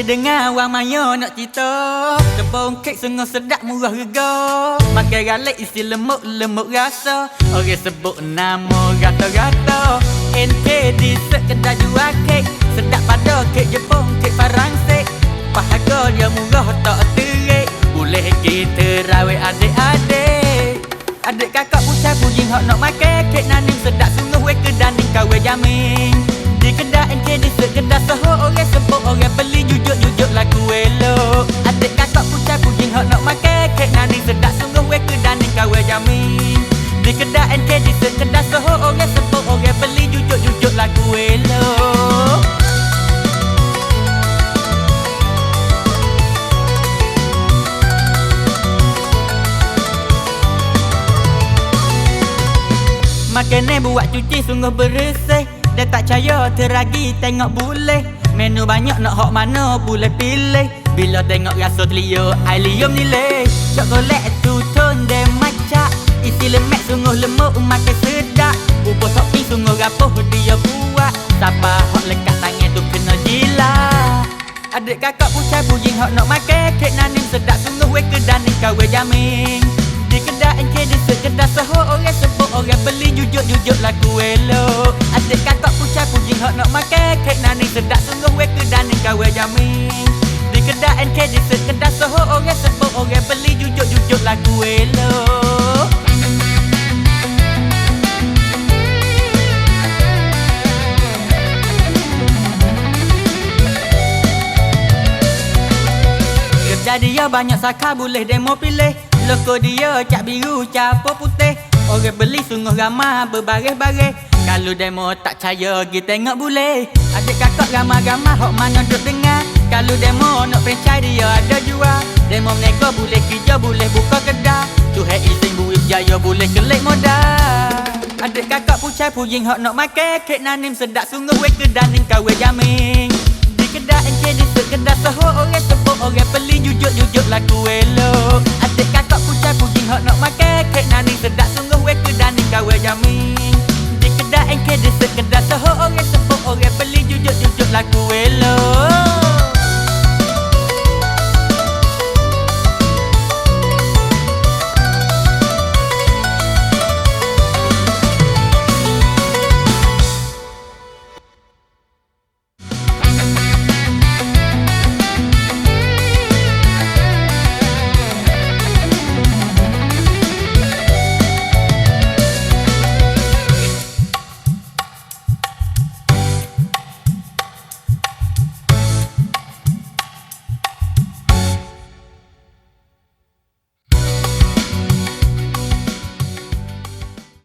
Ada dengar orang mayo nak cerita tepung kek sungguh sedap murah rega. Makan galak isi lemuk-lemuk rasa. Orang sebut nama rata-rata. NKD sekedar jual kek. Sedap pada kek Jepun, kek Faransé. Harga dia murah tak terik. Boleh kita rawat adik-adik. Adik kakak pucat pujing hok nak makan kek nanim sedap sungguh we kedaning kawe jamin. Di kedai NKD sekedar soho orang sebut orang beli jujur-jujur laku elok. Adik kakak pucat pujing hok nak makan kek naning sedap sungguh we kedaning kawe jamin. Di kedai NKD sekedar soho orang sebut orang beli jujur-jujur laku elok. Makanan buat cuci sungguh bersih. Dia tak percaya teragi tengok boleh. Menu banyak nak hok mana boleh pilih. Bila tengok rasa telia Allium nilai. Coklat tu tone dia macak. Isi lemak sungguh lemuk makan sedap. Bubur topping sungguh rapuh dia buat. Siapa hok lekat tangan tu kena jilat. Adik kakak pucat pujing hok nak makan kek nanim sedap sungguh we kedaning kawe jamin. Di kedai NKD sekedar soho orang sebut orang beli jujur-jujur laku elok. Adik kakak pucat pujing hok nak makan kek naning sedap sungguh we kedaning kawe jamin. Di kedai NKD sekedar soho orang sebut orang beli jujur-jujur laku elok. Kerja dia banyak saka boleh demo pilih. Loko dia cap biru capur putih. Orang beli sungguh ramah berbaris-baris. Kalau demo tak percaya pergi tengok boleh. Adik kakak ramah-ramah hok mana duk dengar. Kalau demo nak franchise dia ada jual. Demo menego boleh kerja boleh buka kedai. Tuhan izin buih berjaya boleh kelik modal. Adik kakak pucat pujing hok nak makan kek nanim sedap sungguh we kedaning kawe jamin. Di kedai NKD sekedar soho orang sebut orang beli jujur-jujur laku elok. Adik kakak pucat pujing hok nak makan kek naning sedap sungguh we kedaning kawe jamin. Di kedai NKD sekedar soho orang sebut orang beli jujur-jujur laku